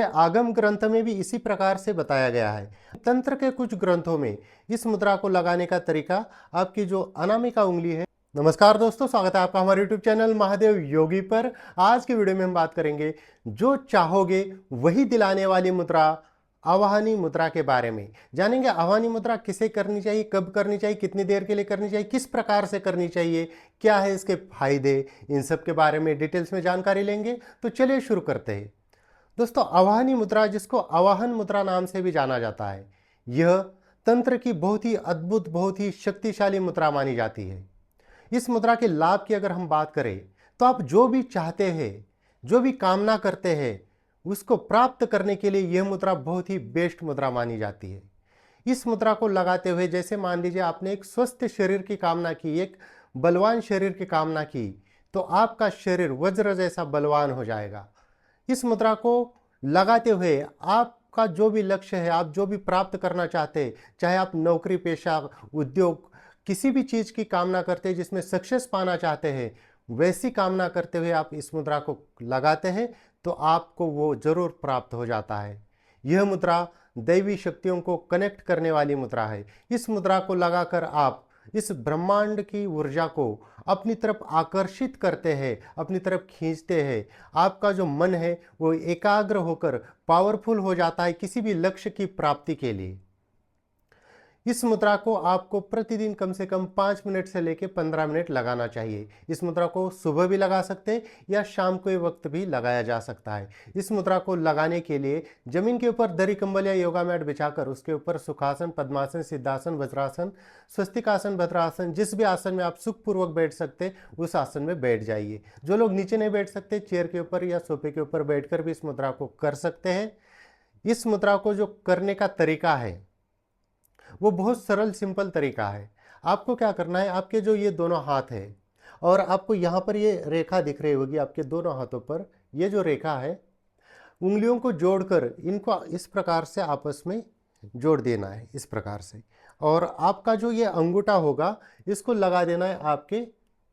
आगम ग्रंथ में भी इसी प्रकार से बताया गया है। तंत्र के कुछ ग्रंथों में इस मुद्रा को लगाने का तरीका आपकी जो अनामिका उंगली है। नमस्कार दोस्तों, स्वागत है आपका हमारे YouTube चैनल महादेव योगी पर। आज की वीडियो में हम बात करेंगे जो चाहोगे वही दिलाने वाली मुद्रा आवाहनी मुद्रा के बारे में। जानेंगे आवाहनी मुद्रा किसे करनी चाहिए, कब करनी चाहिए, कितनी देर के लिए करनी चाहिए, किस प्रकार से करनी चाहिए, क्या है इसके फायदे, इन सब के बारे में डिटेल्स में जानकारी लेंगे। तो चलिए शुरू करते हैं। दोस्तों, आवाहनी मुद्रा, जिसको आवाहन मुद्रा नाम से भी जाना जाता है, यह तंत्र की बहुत ही अद्भुत, बहुत ही शक्तिशाली मुद्रा मानी जाती है। इस मुद्रा के लाभ की अगर हम बात करें तो आप जो भी चाहते हैं, जो भी कामना करते हैं, उसको प्राप्त करने के लिए यह मुद्रा बहुत ही बेस्ट मुद्रा मानी जाती है। इस मुद्रा को लगाते हुए, जैसे मान लीजिए आपने एक स्वस्थ शरीर की कामना की, एक बलवान शरीर की कामना की, तो आपका शरीर वज्र जैसा बलवान हो जाएगा। इस मुद्रा को लगाते हुए आपका जो भी लक्ष्य है, आप जो भी प्राप्त करना चाहते हैं, चाहे आप नौकरी पेशा, उद्योग, किसी भी चीज की कामना करते हैं जिसमें सक्सेस पाना चाहते हैं, वैसी कामना करते हुए आप इस मुद्रा को लगाते हैं तो आपको वो जरूर प्राप्त हो जाता है। यह मुद्रा दैवी शक्तियों को कनेक्ट करने वाली मुद्रा है। इस मुद्रा को लगाकर आप इस ब्रह्मांड की ऊर्जा को अपनी तरफ आकर्षित करते हैं, अपनी तरफ खींचते हैं। आपका जो मन है वो एकाग्र होकर पावरफुल हो जाता है किसी भी लक्ष्य की प्राप्ति के लिए। इस मुद्रा को आपको प्रतिदिन कम से कम 5 मिनट से लेकर 15 मिनट लगाना चाहिए। इस मुद्रा को सुबह भी लगा सकते हैं या शाम के वक्त भी लगाया जा सकता है। इस मुद्रा को लगाने के लिए जमीन के ऊपर दरी कंबल या योगा मैट बिछाकर उसके ऊपर सुखासन, पद्मासन, सिद्धासन, वज्रासन, स्वस्तिकासन, भद्रासन, जिस भी आसन में आप सुखपूर्वक बैठ सकते उस आसन में बैठ जाइए। जो लोग नीचे नहीं बैठ सकते, चेयर के ऊपर या सोफे के ऊपर बैठकर भी इस मुद्रा को कर सकते हैं। इस मुद्रा को जो करने का तरीका है वो बहुत सरल सिंपल तरीका है। आपको क्या करना है, आपके जो ये दोनों हाथ है और आपको यहाँ पर ये रेखा दिख रही होगी, आपके दोनों हाथों पर ये जो रेखा है, उंगलियों को जोड़कर इनको इस प्रकार से आपस में जोड़ देना है, इस प्रकार से। और आपका जो ये अंगूठा होगा इसको लगा देना है आपके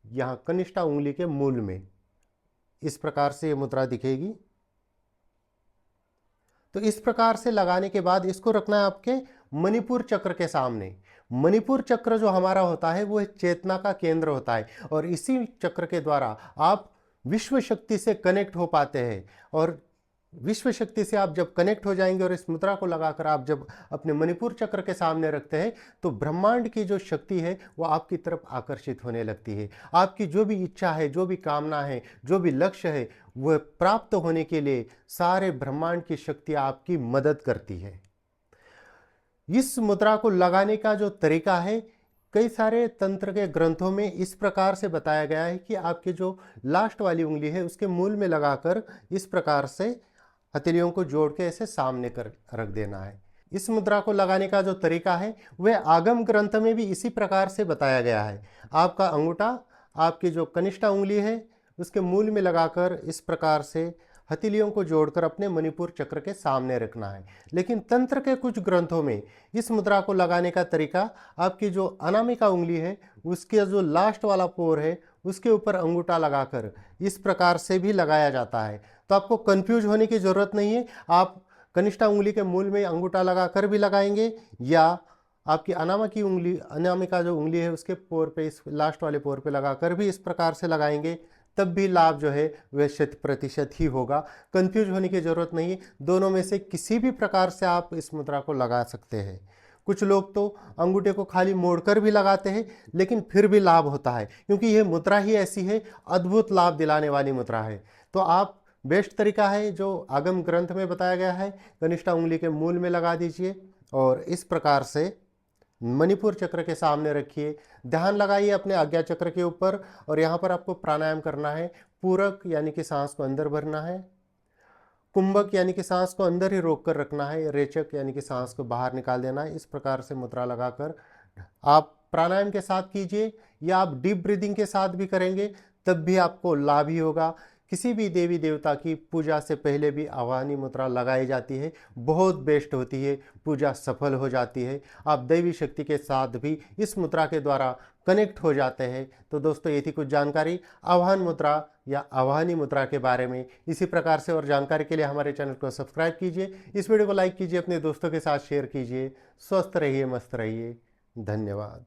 यहाँ कनिष्ठा उंगली के मूल में। इस प्रकार से ये मुद्रा दिखेगी। तो इस प्रकार से लगाने के बाद इसको रखना है आपके मणिपुर चक्र के सामने। मणिपुर चक्र जो हमारा होता है वो चेतना का केंद्र होता है और इसी चक्र के द्वारा आप विश्व शक्ति से कनेक्ट हो पाते हैं। और विश्व शक्ति से आप जब कनेक्ट हो जाएंगे और इस मुद्रा को लगाकर आप जब अपने मणिपुर चक्र के सामने रखते हैं तो ब्रह्मांड की जो शक्ति है वो आपकी तरफ आकर्षित होने लगती है। आपकी जो भी इच्छा है, जो भी कामना है, जो भी लक्ष्य है, वह प्राप्त होने के लिए सारे ब्रह्मांड की शक्ति आपकी मदद करती है। इस मुद्रा को लगाने का जो तरीका है, कई सारे तंत्र के ग्रंथों में इस प्रकार से बताया गया है कि आपके जो लास्ट वाली उंगली है उसके मूल में लगाकर इस प्रकार से हथेलियों को जोड़ के ऐसे सामने कर रख देना है। इस मुद्रा को लगाने का जो तरीका है वह आगम ग्रंथ में भी इसी प्रकार से बताया गया है। आपका अंगूठा आपकी जो कनिष्ठा उंगली है उसके मूल में लगाकर इस प्रकार से हथेलियों को जोड़कर अपने मणिपुर चक्र के सामने रखना है। लेकिन तंत्र के कुछ ग्रंथों में इस मुद्रा को लगाने का तरीका आपकी जो अनामिका उंगली है उसके जो लास्ट वाला पोर है उसके ऊपर अंगूठा लगाकर इस प्रकार से भी लगाया जाता है। तो आपको कंफ्यूज होने की जरूरत नहीं है। आप कनिष्ठा उंगली के मूल में अंगूठा लगाकर भी लगाएंगे या आपकी अनामिका जो उंगली है उसके पोर पे, इस लास्ट वाले पोर पे लगाकर भी इस प्रकार से लगाएंगे, तब भी लाभ जो है वह 100% ही होगा। कंफ्यूज होने की जरूरत नहीं है। दोनों में से किसी भी प्रकार से आप इस मुद्रा को लगा सकते हैं। कुछ लोग तो अंगूठे को खाली मोड़कर भी लगाते हैं लेकिन फिर भी लाभ होता है, क्योंकि यह मुद्रा ही ऐसी है, अद्भुत लाभ दिलाने वाली मुद्रा है। तो आप बेस्ट तरीका है जो आगम ग्रंथ में बताया गया है, कनिष्ठा उंगली के मूल में लगा दीजिए और इस प्रकार से मणिपुर चक्र के सामने रखिए। ध्यान लगाइए अपने आज्ञा चक्र के ऊपर और यहाँ पर आपको प्राणायाम करना है। पूरक यानी कि सांस को अंदर भरना है, कुंभक यानी कि सांस को अंदर ही रोक कर रखना है, रेचक यानी कि सांस को बाहर निकाल देना है। इस प्रकार से मुद्रा लगाकर आप प्राणायाम के साथ कीजिए या आप डीप ब्रीदिंग के साथ भी करेंगे तब भी आपको लाभ ही होगा। किसी भी देवी देवता की पूजा से पहले भी आवाहनी मुद्रा लगाई जाती है, बहुत बेस्ट होती है, पूजा सफल हो जाती है। आप दैवी शक्ति के साथ भी इस मुद्रा के द्वारा कनेक्ट हो जाते हैं। तो दोस्तों, ये थी कुछ जानकारी आवाहन मुद्रा या आवाहनी मुद्रा के बारे में। इसी प्रकार से और जानकारी के लिए हमारे चैनल को सब्सक्राइब कीजिए, इस वीडियो को लाइक कीजिए, अपने दोस्तों के साथ शेयर कीजिए। स्वस्थ रहिए, मस्त रहिए। धन्यवाद।